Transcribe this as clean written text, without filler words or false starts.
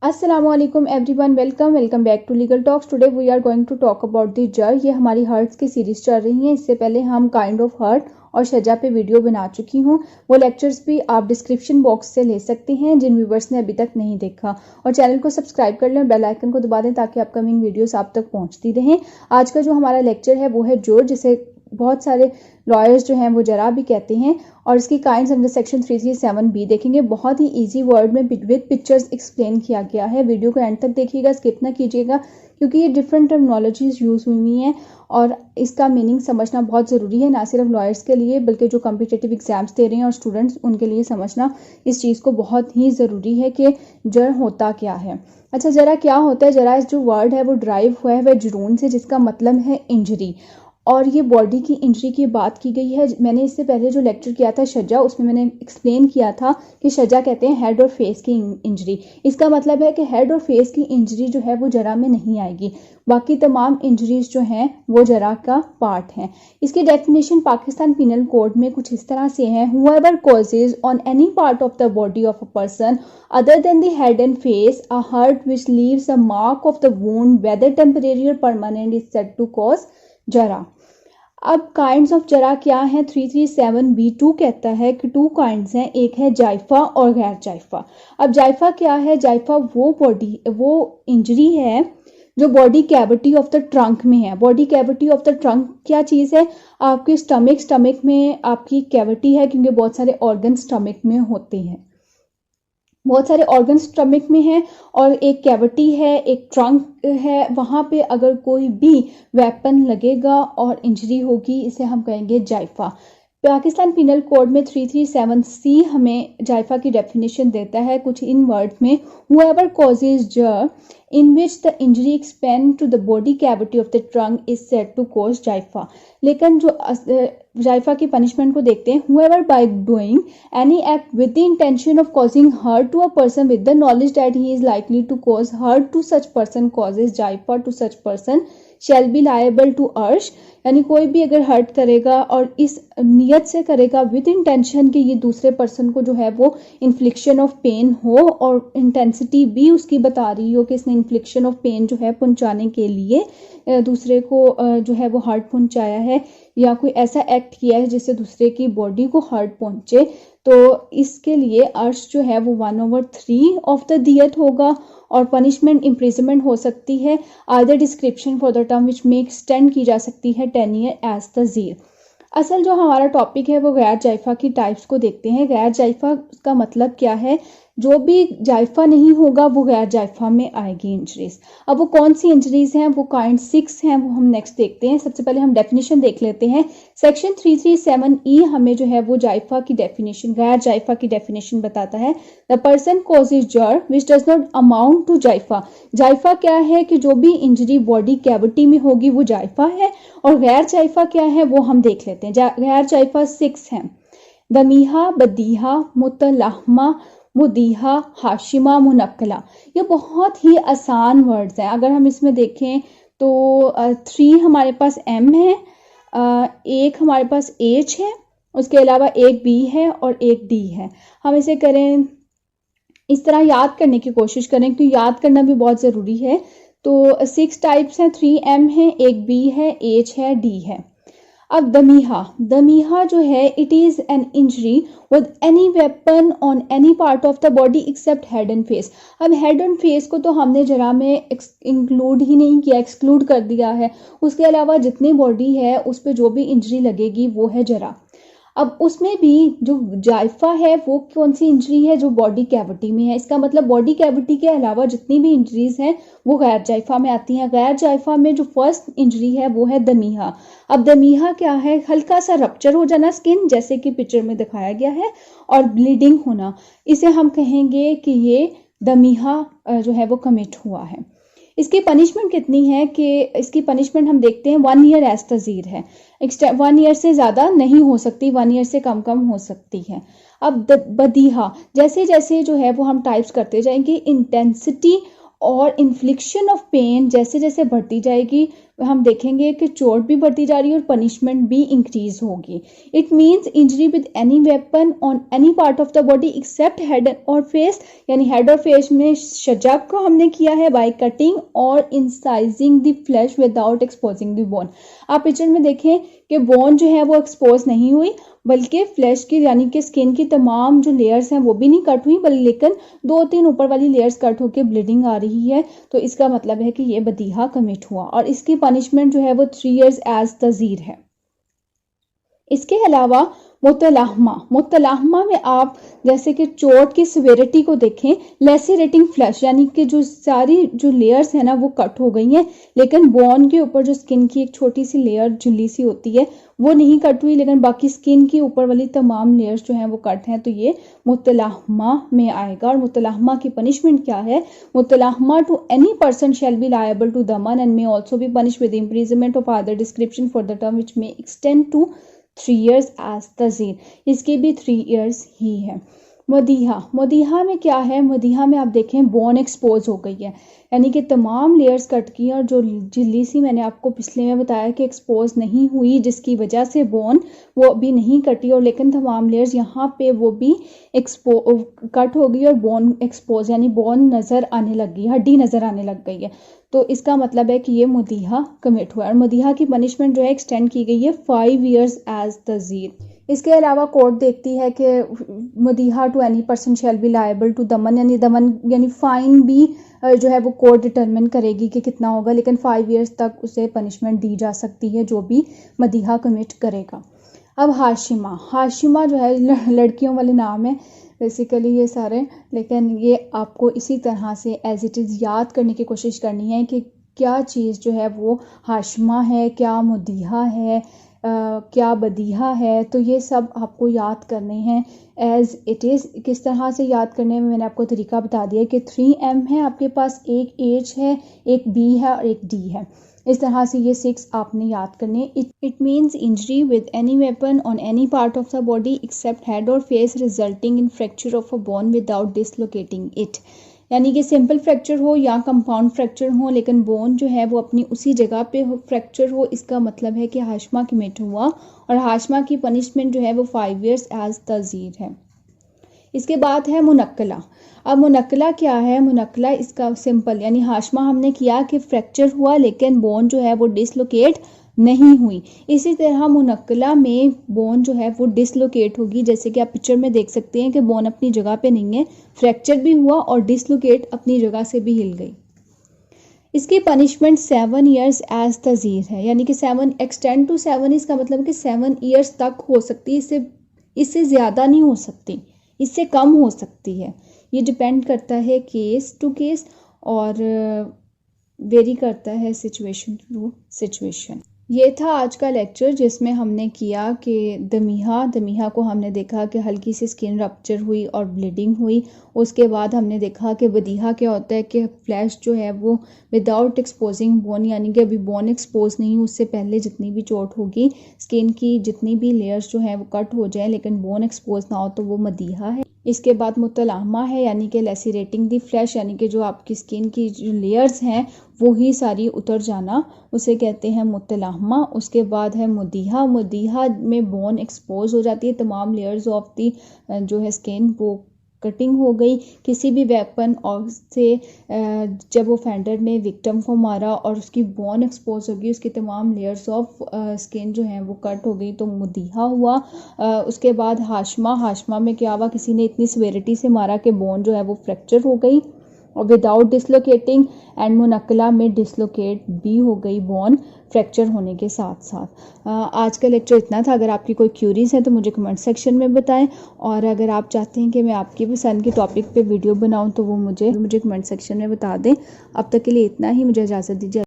अस्सलामुअलैकुम everyone, welcome back to Legal Talks. Today we are going to talk about the जर। ये हमारी hertz की सीरीज चल रही है। इससे पहले हम काइंड ऑफ हर्ट और शजा पे वीडियो बना चुकी हूँ। वो लेक्चर्स भी आप डिस्क्रिप्शन बॉक्स से ले सकते हैं जिन व्यूवर्स ने अभी तक नहीं देखा। और चैनल को सब्सक्राइब कर लें, बेल आइकन को दबा दें ताकि अपकमिंग वीडियोस आप तक पहुँचती रहें। आज का जो हमारा लेक्चर है वो है जोर, जिसे बहुत सारे लॉयर्स जो हैं वो जरा भी कहते हैं। और इसकी काइंड्स अंडर सेक्शन 337B देखेंगे। बहुत ही इजी वर्ड में विद पिक्चर्स एक्सप्लेन किया गया है। वीडियो को एंड तक देखिएगा, स्किप ना कीजिएगा, क्योंकि ये डिफरेंट टर्मिनोलॉजीज यूज हुई हैं और इसका मीनिंग समझना बहुत ज़रूरी है, ना सिर्फ लॉयर्स के लिए बल्कि जो कॉम्पिटिटिव एग्जाम्स दे रहे हैं और स्टूडेंट्स, उनके लिए समझना इस चीज़ को बहुत ही ज़रूरी है कि जर होता क्या है। अच्छा, जरा क्या होता है? जरा जो वर्ड है वो ड्राइव हुआ है वह जुनून से, जिसका मतलब है इंजरी। और ये बॉडी की इंजरी की बात की गई है। मैंने इससे पहले जो लेक्चर किया था शजा, उसमें मैंने एक्सप्लेन किया था कि शजा कहते हैं हेड और फेस की इंजरी। इसका मतलब है कि हेड और फेस की इंजरी जो है वो जरा में नहीं आएगी, बाकी तमाम इंजरीज जो हैं वो जरा का पार्ट हैं। इसकी डेफिनेशन पाकिस्तान पिनल कोड में कुछ इस तरह से है: whoever causes on any part of the body of a person other than the head and face a hurt which leaves a mark of the wound whether temporary और permanent is said to cause जरा। अब kinds of जरा क्या है? 337B2 कहता है कि 2 kinds हैं, एक है जायफा और गैर जायफा। अब जायफा क्या है? जायफा वो इंजरी है जो body cavity of the trunk में है। Body cavity of the trunk क्या चीज़ है? आपके स्टमक में आपकी कैविटी है, क्योंकि बहुत सारे ऑर्गन स्टमक में होते हैं। बहुत सारे ऑर्गन स्टमक में हैं और एक कैविटी है, एक ट्रंक है। वहाँ पे अगर कोई भी वेपन लगेगा और इंजरी होगी, इसे हम कहेंगे जायफा। पाकिस्तान पिनल कोड में 337C हमें जायफा की डेफिनेशन देता है कुछ इन वर्ड्स में: हुएवर कॉजेज जर in which the injury expand to the body cavity of the trunk is said to cause जायफा। लेकिन जो जायफा की पनिशमेंट को देखते हैं: whoever by doing any act with the intention of causing hurt to a person with the knowledge that he is likely to cause hurt to such person causes जायफा to such person shall be liable to अर्श। यानी कोई भी अगर hurt करेगा और इस नियत से करेगा विद इंटेंशन कि ये दूसरे पर्सन को जो है वो इन्फ्लिक्शन ऑफ पेन हो, और इंटेंसिटी भी उसकी बता रही हो कि इसने इन्फ्लिक्शन ऑफ पेन जो है पहुंचाने के लिए दूसरे को जो है वो हर्ट पहुंचाया है, या कोई ऐसा एक्ट किया है जिससे दूसरे की बॉडी को हर्ट पहुंचे, तो इसके लिए अर्श जो है वो 1/3 ऑफ द दियत होगा। और पनिशमेंट इम्प्रिजनमेंट हो सकती है। आदर डिस्क्रिप्शन फॉर द टर्म विच में एक्सटेंड की जा सकती है 10 ईयर एज द जीर। असल जो हमारा टॉपिक है वो गैर जायफा की टाइप्स को देखते हैं। गैर जायफा का मतलब क्या है? जो भी जायफा नहीं होगा वो गैर जायफा में आएगी इंजरीज। अब वो कौन सी इंजरीज हैं? वो काइंड 6 हैं, वो हम नेक्स्ट देखते हैं। सबसे पहले हम डेफिनेशन देख लेते हैं। सेक्शन 337E हमें जो है वो जायफा की डेफिनेशन, गैर जायफा की डेफिनेशन बताता है: द पर्सन कॉजेज जर which does not amount to जायफा। जायफा क्या है? कि जो भी इंजरी बॉडी कैविटी में होगी वो जायफा है। और गैर जायफा क्या है वो हम देख लेते हैं। गैर जायफा 6 हैं: दमीहा, बदीहा, मुतलहमा, मुदीहा, हाशिमा, मुनक्कला। ये बहुत ही आसान वर्ड्स हैं। अगर हम इसमें देखें तो 3 हमारे पास M है, एक हमारे पास H है, उसके अलावा एक B है और एक D है। हम इसे करें इस तरह याद करने की कोशिश करें, क्योंकि याद करना भी बहुत ज़रूरी है। तो 6 टाइप्स हैं, 3M है, एक B है, H है, D है। अब दमीहा जो है, it is an injury with any weapon on any part of the body except head and face. अब हेड एंड फेस को तो हमने जरा में इंक्लूड ही नहीं किया, एक्सक्लूड कर दिया है। उसके अलावा जितनी बॉडी है उस पर जो भी इंजरी लगेगी वो है जरा। अब उसमें भी जो जायफा है वो कौन सी इंजरी है? जो बॉडी कैविटी में है। इसका मतलब बॉडी कैविटी के अलावा जितनी भी इंजरीज हैं वो गैर जायफा में आती हैं। गैर जायफा में जो फर्स्ट इंजरी है वो है दमीहा। अब दमीहा क्या है? हल्का सा रप्चर हो जाना स्किन, जैसे कि पिक्चर में दिखाया गया है, और ब्लीडिंग होना। इसे हम कहेंगे कि ये दमीहा जो है वो कमिट हुआ है। इसकी पनिशमेंट कितनी है? कि इसकी पनिशमेंट हम देखते हैं 1 ईयर एज तजीर है। 1 ईयर से ज़्यादा नहीं हो सकती, 1 ईयर से कम हो सकती है। अब बदीहा, जैसे जैसे जो है वो हम टाइप्स करते जाएंगे, इंटेंसिटी और इन्फ्लिक्शन ऑफ पेन जैसे जैसे बढ़ती जाएगी हम देखेंगे कि चोट भी बढ़ती जा रही है और पनिशमेंट भी इंक्रीज होगी। It means injury with any weapon on any part of the body except head और फेस, यानी हेड और फेस में सजा को हमने किया है बाय कटिंग और incising the flesh without exposing the bone. आप पिक्चर में देखें कि बोन जो है वो एक्सपोज नहीं हुई, बल्कि फ्लैश की यानी कि स्किन की तमाम जो लेयर्स हैं वो भी नहीं कट हुई, बल्कि लेकिन 2-3 ऊपर वाली लेयर्स कट होकर ब्लीडिंग आ रही है। तो इसका मतलब है कि ये बदीहा कमिट हुआ और इसकी पनिशमेंट जो है वो 3 years एज तजीर है। इसके अलावा मुतलाहमा में आप जैसे कि चोट की सिवियरिटी को देखें, लेसिरेटिंग फ्लैश यानी कि जो सारी जो लेयर्स है ना वो कट हो गई हैं, लेकिन बोन के ऊपर जो स्किन की एक छोटी सी लेयर झिल्ली सी होती है वो नहीं कट हुई, लेकिन बाकी स्किन की ऊपर वाली तमाम लेयर्स जो हैं वो कट हैं। तो ये मुतलाहमा में आएगा। और मुतलाहमा की पनिशमेंट क्या है? मुतलाहमा to any person shall be liable to दमन and may also be punished with imprisonment of other description for the term which may extend to 3 years as तजीर। इसकी भी 3 years ही है। मदीहा में क्या है? मदीहा में आप देखें बोन एक्सपोज हो गई है, यानी कि तमाम लेयर्स कट की और जो झिल्ली सी मैंने आपको पिछले में बताया कि एक्सपोज नहीं हुई, जिसकी वजह से बोन वो अभी नहीं कटी, और लेकिन तमाम लेयर्स यहाँ पे वो भी कट हो गई और बोन एक्सपोज यानी बोन नज़र आने लग गई, हड्डी नज़र आने लग गई है। तो इसका मतलब है कि ये मदीहा कमिट हुआ और मदीहा की पनिशमेंट जो है एक्सटेंड की गई है 5 years एज तजीर। इसके अलावा कोर्ट देखती है कि मदीहा to any person shall be liable to दमन यानी फाइन भी जो है वो कोर्ट डिटरमिन करेगी कि कितना होगा, लेकिन 5 years तक उसे पनिशमेंट दी जा सकती है जो भी मदीहा कमिट करेगा। अब हाशिमा जो है लड़कियों वाले नाम है बेसिकली ये सारे, लेकिन ये आपको इसी तरह से एज इट इज़ याद करने की कोशिश करनी है कि क्या चीज़ जो है वो हाशिमा है, क्या मदीहा है, क्या बदीहा है। तो ये सब आपको याद करने हैं एज इट इज़। किस तरह से याद करने में मैंने आपको तरीका बता दिया कि 3M है आपके पास, एक H है, एक B है और एक D है। इस तरह से ये 6 आपने याद करने। It means injury with any weapon on any part of the body except head और face resulting in fracture of a bone without dislocating it, यानी कि सिंपल फ्रैक्चर हो या कंपाउंड फ्रैक्चर हो, लेकिन बोन जो है वो अपनी उसी जगह पे फ्रैक्चर हो। इसका मतलब है कि हाशमा कमिट हुआ और हाशमा की पनिशमेंट जो है वो 5 years एज तजीर है। इसके बाद है मुनक्कला। अब मुनक्कला क्या है? मुनक्कला इसका सिंपल यानी हाशमा हमने किया कि फ्रैक्चर हुआ लेकिन बोन जो है वो डिसलोकेट नहीं हुई। इसी तरह मुनक्कला में बोन जो है वो डिसलोकेट होगी, जैसे कि आप पिक्चर में देख सकते हैं कि बोन अपनी जगह पे नहीं है, फ्रैक्चर भी हुआ और डिसलोकेट अपनी जगह से भी हिल गई। इसकी पनिशमेंट 7 years एज तजीर है, यानी कि 7 एक्सटेंड टू 7 इसका मतलब कि 7 years तक हो सकती है, इससे ज़्यादा नहीं हो सकती, इससे कम हो सकती है। ये डिपेंड करता है केस टू केस और वेरी करता है सिचुएशन टू सिचुएशन। ये था आज का लेक्चर जिसमें हमने किया कि दमीहा को हमने देखा कि हल्की सी स्किन रप्चर हुई और ब्लीडिंग हुई। उसके बाद हमने देखा कि बदीहा क्या होता है कि फ्लैश जो है वो विदाउट एक्सपोजिंग बोन, यानी कि अभी बोन एक्सपोज नहीं, उससे पहले जितनी भी चोट होगी स्किन की जितनी भी लेयर्स जो है वो कट हो जाए लेकिन बोन एक्सपोज ना हो तो वो मदीहा है। इसके बाद मुतलाहमा है यानी कि लेसिरेटिंग दी फ्लैश, यानी कि जो आपकी स्किन की जो लेयर्स हैं वो ही सारी उतर जाना, उसे कहते हैं मुतलाहमा। उसके बाद है मुदीहा में बोन एक्सपोज हो जाती है, तमाम लेयर्स ऑफ दी जो है स्किन वो कटिंग हो गई किसी भी वेपन और से जब ऑफेंडर ने विक्टिम को मारा और उसकी बोन एक्सपोज होगी, उसकी तमाम लेयर्स ऑफ स्किन जो हैं वो कट हो गई तो मुदीहा हुआ। उसके बाद हाशमा में क्या हुआ? किसी ने इतनी सिवियरिटी से मारा कि बोन जो है वो फ्रैक्चर हो गई और विदाउट डिसलोकेटिंग, एंड मुनक्कला में डिसलोकेट भी हो गई बोन फ्रैक्चर होने के साथ साथ। आज का लेक्चर इतना था। अगर आपकी कोई क्यूरीज है तो मुझे कमेंट सेक्शन में बताएं, और अगर आप चाहते हैं कि मैं आपकी पसंद के टॉपिक पे वीडियो बनाऊं तो वो मुझे कमेंट सेक्शन में बता दें। अब तक के लिए इतना ही, मुझे इजाज़त दीजिए।